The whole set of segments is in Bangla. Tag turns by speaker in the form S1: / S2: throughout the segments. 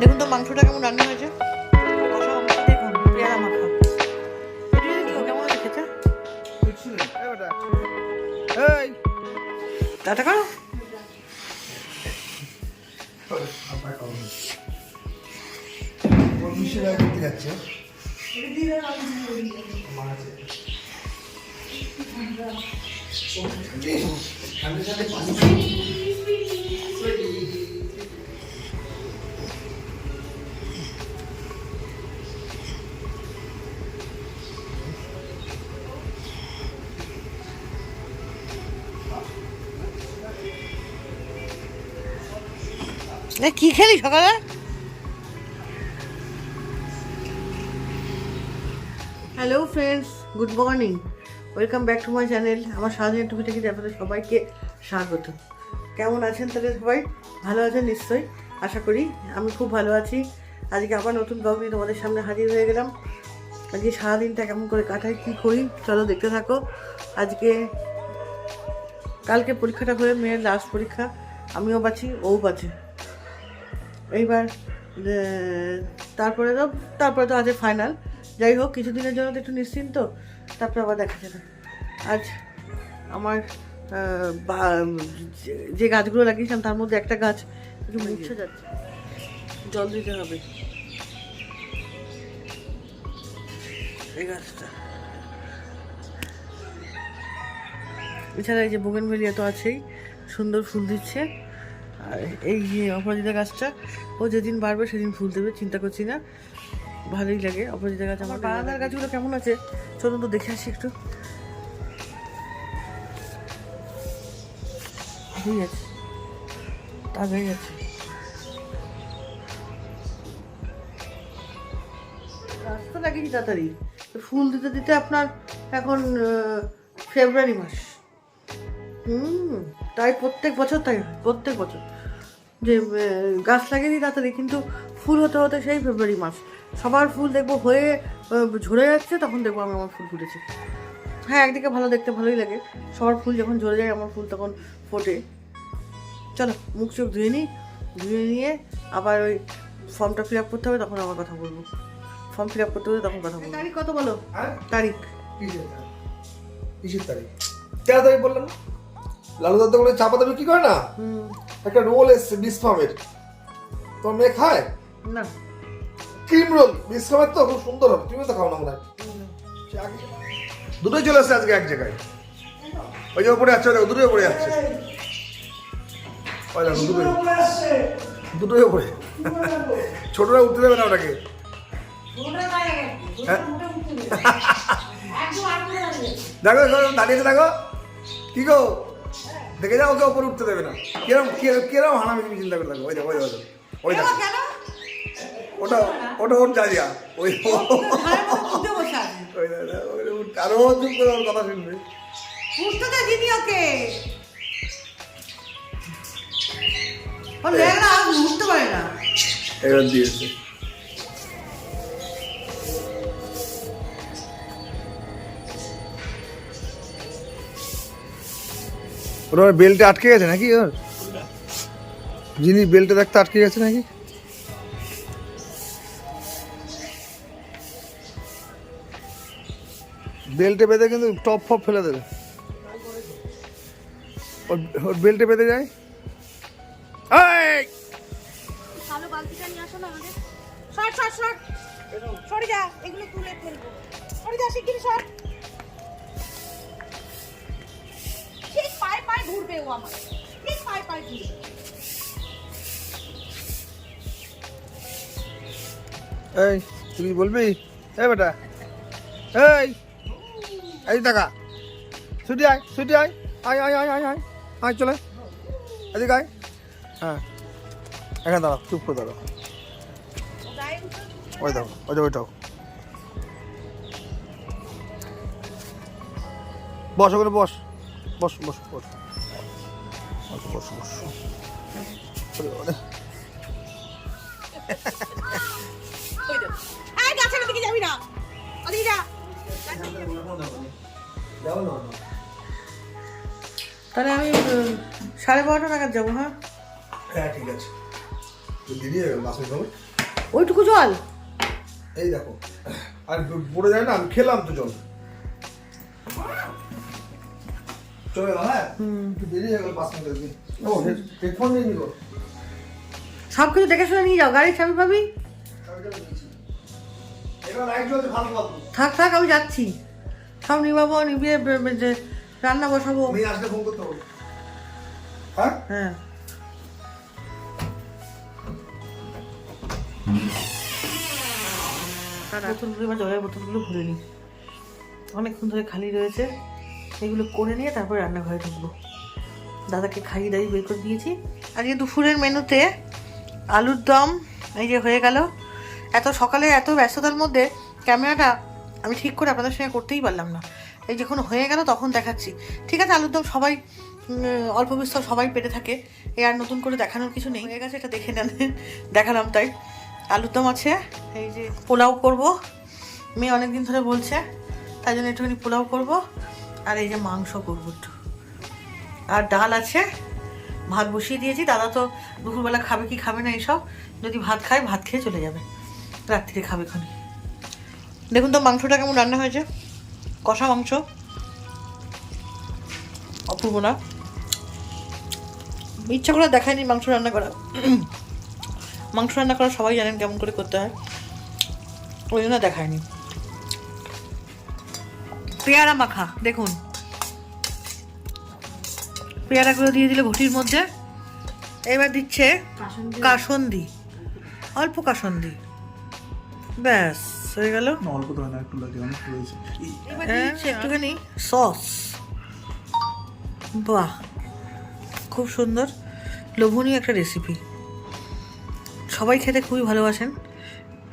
S1: দেখুন তো মাংসটা কেমন রান্না হয়েছে। কষা মাংস দেখুন, পেয়ারা মাখা। কেমন দেখেছে? টাটা করো।
S2: যাচ্ছে
S1: কি খেলি সকালে? Hello friends, good morning, welcome back to my channel. আমার সারাদিনের টুকিটাকি আপনাদের সবাইকে স্বাগত। কেমন আছেন তাহলে সবাই? ভালো আছেন নিশ্চয়ই, আশা করি। আমি খুব ভালো আছি। আজকে আবার নতুন ব্লগ নিয়ে তোমাদের সামনে হাজির হয়ে গেলাম। আজকে সারাদিনটা কেমন করে কাটাই, কী করি, চলো দেখতে থাকো। আজকে কালকে পরীক্ষাটা হয়ে মেয়ের লাস্ট পরীক্ষা, আমিও বাঁচি, ও বাঁচে। এইবার তারপরে তো আজ ফাইনাল। যাই হোক, কিছুদিনের জন্য তো একটু নিশ্চিন্ত, তারপরে আবার দেখা যাবে। আজ আমার যে গাছগুলো লাগিয়েছিলাম তার মধ্যে একটা গাছ একটু মুছে যাচ্ছে, জল দিতে হবে। এই গাছটা, এছাড়া এই যে বোগেনভেলিয়া তো আছেই, সুন্দর ফুল দিচ্ছে। আর এই যে অপরাজিতা গাছটা, ও যেদিন বাড়বে সেদিন ফুল দেবে, চিন্তা করছি না, ভালোই লাগে অপরাজিতা গাছ। আমার বারান্দার গাছগুলো কেমন আছে চলুন তো দেখে আসি একটু। ঠিক আছে, তাড়াতাড়ি আছে। রাস্তা লাগিয়েছি তাড়াতাড়ি, ফুল দিতে দিতে আপনার এখন ফেব্রুয়ারি মাস। তাই প্রত্যেক বছর যে গাছ লাগিয়ে দিই তাড়াতাড়ি, কিন্তু ফুল হতে হতে সেই ফেব্রুয়ারি মাস। সবার ফুল দেখবো হয়ে ঝরে যাচ্ছে, তখন দেখবো আমার ফুল ফুটেছে। হ্যাঁ, একদিকে ভালো, দেখতে ভালোই লাগে। সবার ফুল যখন ঝরে যায় আমার ফুল তখন ফোটে। চলো মুখ চোখ ধুয়ে নিয়ে আবার ওই ফর্মটা ফিল আপ করতে হবে, তখন আবার কথা বলবো। ফর্ম ফিল আপ করতে হবে, তখন কথা বলবো। তারিখ কত বলো? তারিখ
S2: কিসের তারিখ? 13 তারিখ বললাম না, লালু দাদা করে চা পাতা বিক্রি করে না, একটা রোল এসছে বিসফামের। তোমার মেয়ে খায়
S1: না?
S2: ক্রিম রোল বিসফামের, তো খুব সুন্দর হবে। তুমি তো খাও না মনে হয়। দুটোই চলে আসছে আজকে এক জায়গায়। ওই যে উপরে আছে, দুটোই উপরে যাচ্ছে। দুটোই উপরে, ছোটরা উঠতে দেবে না ওটাকে। দেখো দাঁড়িয়েছে, দেখো কি গো, দেখে যাও, ওকে ওপরে উঠতে দেবে না। কিরম হানামি, তুমি চিন্তা করে থাকো। ওই দেখো ওই দেখো, ওটা ওর যা ওই আরো চুপ করে ওর কথা শুনবে। এবার দিয়েছে। ওর বেল্টে আটকে গেছে নাকি? ওর যিনি বেল্টে দেখতে আটকে গেছে নাকি? বেল্টে বেঁধে কিন্তু টপ ফপ ফেলে দেবে। ওর বেল্টে বেঁধে যায়। এই তুই বলবি? এই বেটা, এই টাকা ছুটি আয়, আয় চলে এদিকে আয়। হ্যাঁ, এখানে দাঁড়াও, চুপ করে দাঁড়াও। ওই দেখো, ওইটাও বস, ওখানে বস।
S1: তাহলে আমি 12:30 নাগাদ যাবো। হ্যাঁ
S2: ঠিক আছে, দিদি বাসে যাবে।
S1: ওইটুকু জল?
S2: এই দেখো, আর পড়ে যায় না, আমি খেলাম তো জল। চলে গেল। হ্যাঁ একটু দেরি হয়ে গেল 5 মিনিট। ও হেডফোন নিয়ে নিল।
S1: সব কিছু দেখে শুনে নিয়ে যাও, গাড়ির চাবি পাবি। থাক থাক, আমি যাচ্ছি। সব নিবাবো, নিবিয়ে রান্না বসাবো।
S2: আমি আসলে ফোন করতে হবে। হ্যাঁ
S1: হ্যাঁ বোতলগুলো, এবার জলের বোতলগুলো ভরে নিই, অনেকক্ষণ ধরে খালি রয়েছে। এগুলো করে নিয়ে তারপর রান্নাঘরে ঢুকবো। দাদাকে খাইয়ে দাইয়ে বের করে দিয়েছি। আজকে দুপুরের মেনুতে আলুর দম এই যে হয়ে গেল। এত সকালে এত ব্যস্ততার মধ্যে ক্যামেরাটা আমি ঠিক করে আপনাদের সঙ্গে করতেই পারলাম না। এই যখন হয়ে গেল তখন দেখাচ্ছি। ঠিক আছে, আলুর দম সবাই অল্প বিস্তর সবাই পেটে থাকে, এ আর নতুন করে দেখানোর কিছু নেই। হয়ে গেছে, এটা দেখে নেন, দেখালাম তাই। আলুর দম আছে, এই যে পোলাও করব, মেয়ে অনেকদিন ধরে বলছে, তাই জন্য একটুখানি পোলাও করব। আর এই যে মাংস করবো একটু, আর ডাল আছে, ভাত বসিয়ে দিয়েছি। দাদা তো দুপুরবেলা খাবে কি খাবে না এইসব, যদি ভাত খায় ভাত খেয়ে চলে যাবে, রাত্রিরে খাবে খানি। দেখুন তো মাংসটা কেমন রান্না হয়েছে, কষা মাংস, অপূর্ব না? ইচ্ছা করে দেখায়নি মাংস রান্না করা। মাংস রান্না করা সবাই জানেন কেমন করে করতে হয়, ওই জন্য দেখায়নি। পেয়ারা মাখা দেখুন, পেয়ারাগুলো দিয়ে দিলে ঘটির মধ্যে। এবার দিচ্ছে কাসন্দি, অল্প কাসন্দি, ব্যাস হয়ে গেল।
S2: অল্প তো না, একটু লাগে, অনেক রয়েছে।
S1: এবার দিচ্ছে একটুখানি সস। বাহ, খুব সুন্দর লোভনীয় একটা রেসিপি। সবাই খেতে খুবই ভালোবাসেন,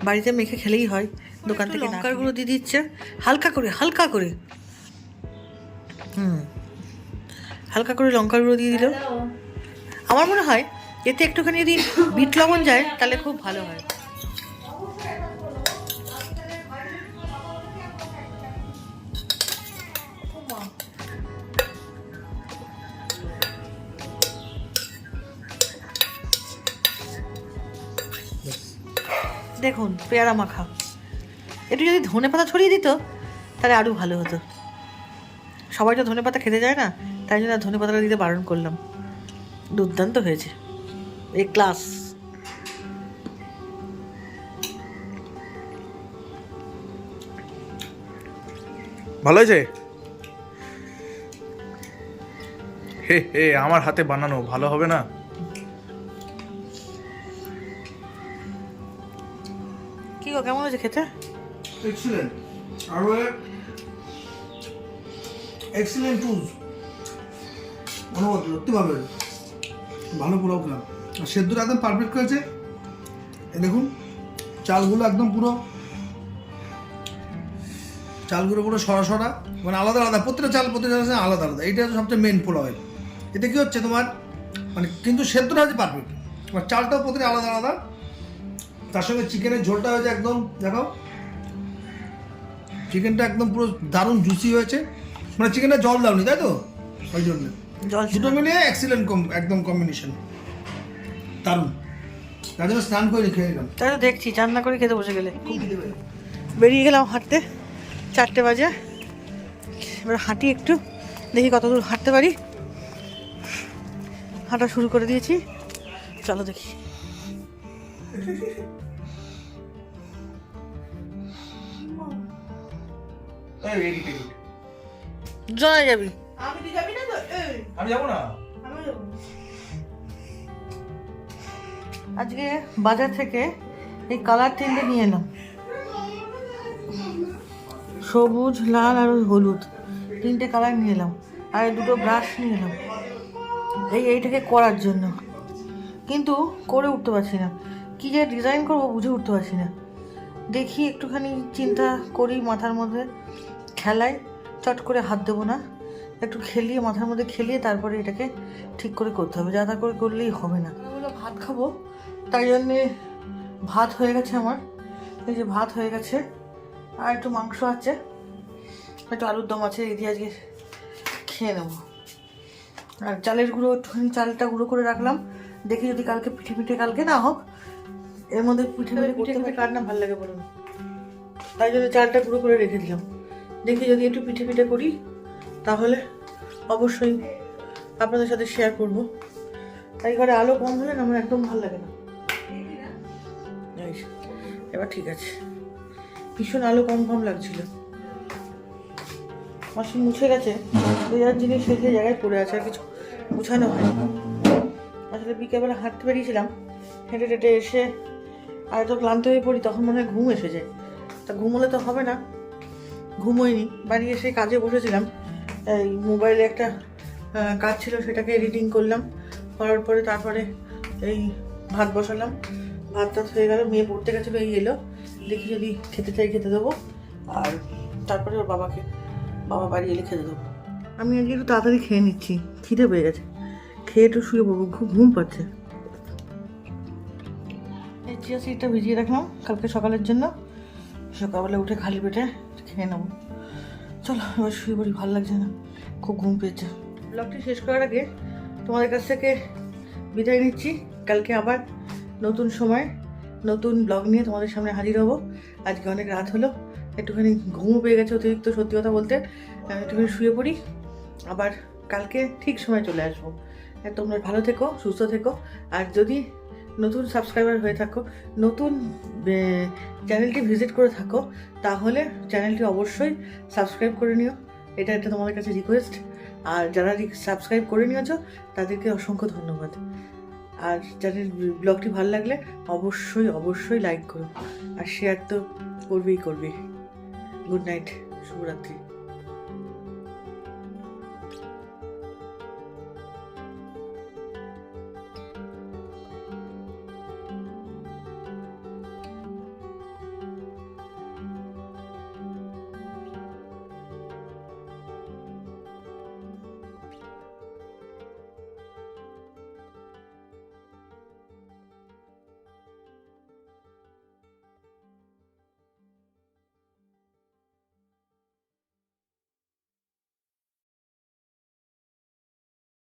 S1: বাড়িতে মেখে খেলেই হয়, দোকান থেকে। লঙ্কার গুঁড়ো দিয়ে দিচ্ছে হালকা করে, হালকা করে, হালকা করে লঙ্কার গুঁড়ো দিয়ে দিল। আমার মনে হয় এতে একটুখানি যদি বিট লবণ যায় তাহলে খুব ভালো হয়। দেখুন পেয়ারা মাখা, একটু যদি ধনেপাতা ছড়িয়ে দিত তাহলে আরও ভালো হতো। সবাই তো ধনেপাতা খেতে যায় না, তাই জন্য ধনেপাতাটা দিতে বারণ করলাম। দুর্দান্ত হয়েছে, এ ক্লাস।
S3: ভালো হয়েছে? হে হে, আমার হাতে বানানো, ভালো হবে না?
S1: কি গো, কেমন হয়েছে খেতে?
S2: এক্সিলেন্ট, আর এক্সিলেন্ট টুলস, অনুভব সত্যি ভালো হয়েছে, ভালো পোলাও খেলাম। আর সেদ্ধটা একদম পারফেক্ট হয়েছে। দেখুন চালগুলো একদম পুরো, চালগুলো পুরো সরা সরা, মানে আলাদা আলাদা, প্রত্যেকটা চাল আলাদা আলাদা। এইটা হচ্ছে সবচেয়ে মেন পোলাওয়ের। এতে কি হচ্ছে তোমার, মানে কিন্তু সেদ্ধটা হচ্ছে পারফেক্ট, তোমার চালটাও প্রত্যেকটা আলাদা আলাদা। তার সঙ্গে চিকেনের ঝোলটা হয়েছে একদম, দেখো চিকেনটা একদম পুরো দারুণ জুসি হয়েছে। মানে চিকেনটা জল দাওনি তাই তো, ওই জন্য
S1: জল
S2: দুটো মিলিয়ে এক্সিলেন্ট একদম কম্বিনেশন, দারুণ। তার জন্য স্নান করে খেয়ে নিলাম।
S1: তাই তো দেখছি, রান্না করে খেতে বসে গেলে। বেরিয়ে গেলাম হাঁটতে, 4টে বাজে। এবার হাঁটি একটু, দেখি কত দূর হাঁটতে পারি। হাঁটা শুরু করে দিয়েছি, চলো দেখি। জয় যাবি?
S3: আমি যাবো না।
S1: আজকে বাজার থেকে এই কালার 3টে নিয়ে এলাম, সবুজ, লাল আর হলুদ, 3টে কালার নিয়ে এলাম। আর 2টো ব্রাশ নিয়ে এলাম এইটাকে করার জন্য, কিন্তু করে উঠতে পারছি না। কী যে ডিজাইন করবো বুঝে উঠতে পারছি না। দেখি একটুখানি চিন্তা করি মাথার মধ্যে, খেলাই, চট করে হাত দেবো না, একটু খেলিয়ে মাথার মধ্যে খেলিয়ে তারপরে এটাকে ঠিক করে করতে হবে। যা তা করে করলেই হবে না। ওগুলো ভাত খাবো, তাই জন্যে ভাত হয়ে গেছে আমার, এই যে ভাত হয়ে গেছে, আর একটু মাংস আছে, একটু আলুর দম আছে, এই দিয়ে আজকে খেয়ে নেবো। আর চালের গুঁড়ো একটুখানি, চালটা গুঁড়ো করে রাখলাম, দেখি যদি কালকে পিঠে কালকে না হোক এর মধ্যে পিঠে পিঠে কার না ভালো লাগে বলুন, তাই জন্য চালটা গুঁড়ো করে রেখে দিলাম। দেখি যদি একটু পিঠে পিঠে করি তাহলে অবশ্যই আপনাদের সাথে শেয়ার করব। তাই ঘরে আলো কম হলে না আমার একদম ভালো লাগে না। এবার ঠিক আছে, ভীষণ আলো কম কম লাগছিল। মাসি মুছে গেছে, দু চার জিনিস সেই জায়গায় পড়ে আছে, আর কিছু গুছানো হয়নি। আসলে বিকেলবেলা হাঁটতে বেরিয়েছিলাম, হেঁটে হেঁটে এসে আর তো ক্লান্ত হয়ে পড়ি, তখন মনে হয় ঘুম এসে যায়। তা ঘুমোলে তো হবে না, ঘুমোইনি। বাড়ি এসে কাজে বসেছিলাম, এই মোবাইলে একটা কাজ ছিল, সেটাকে এডিটিং করলাম। করার পরে তারপরে এই ভাত বসালাম, ভাত টাত হয়ে গেল। মেয়ে পড়তে গেছিলো, এই এলো, দেখি যদি খেতে চাই খেতে দেবো, আর তারপরে ওর বাবা বাড়ি এলে খেতে দেবো। আমি আজকে একটু তাড়াতাড়ি খেয়ে নিচ্ছি, খিদে পেয়ে গেছে, খেয়ে একটু শুয়ে পড়বো, খুব ঘুম পাচ্ছে। এই চিয়া সিডটা ভিজিয়ে রাখলাম কালকে সকালের জন্য, সকালবেলা উঠে খালি পেটে খেয়ে নেবো। চলো এবার শুয়ে পড়ি, ভালো লাগছে না, খুব ঘুম পেয়েছে। ব্লগটি শেষ করার আগে তোমাদের কাছ থেকে বিদায় নিচ্ছি। কালকে আবার নতুন সময় নতুন ব্লগ নিয়ে তোমাদের সামনে হাজির হব। আজকে অনেক রাত হলো, একটুখানি ঘুমও পেয়ে গেছে অতিরিক্ত, সত্যি কথা বলতে। আমি একটুখানি শুয়ে পড়ি, আবার কালকে ঠিক সময় চলে আসবো। তোমরা ভালো থেকো, সুস্থ থেকো। আর যদি নতুন সাবস্ক্রাইবার হয়ে থাকো, নতুন চ্যানেলটি ভিজিট করে থাকো, তাহলে চ্যানেলটি অবশ্যই সাবস্ক্রাইব করে নিও, এটা একটা তোমাদের কাছে রিকোয়েস্ট। আর যারা সাবস্ক্রাইব করে নিয়েছো তাদেরকে অসংখ্য ধন্যবাদ। আর যাদের ব্লগটি ভালো লাগলে অবশ্যই লাইক করো, আর শেয়ার তো করবেই। গুড নাইট, শুভরাত্রি।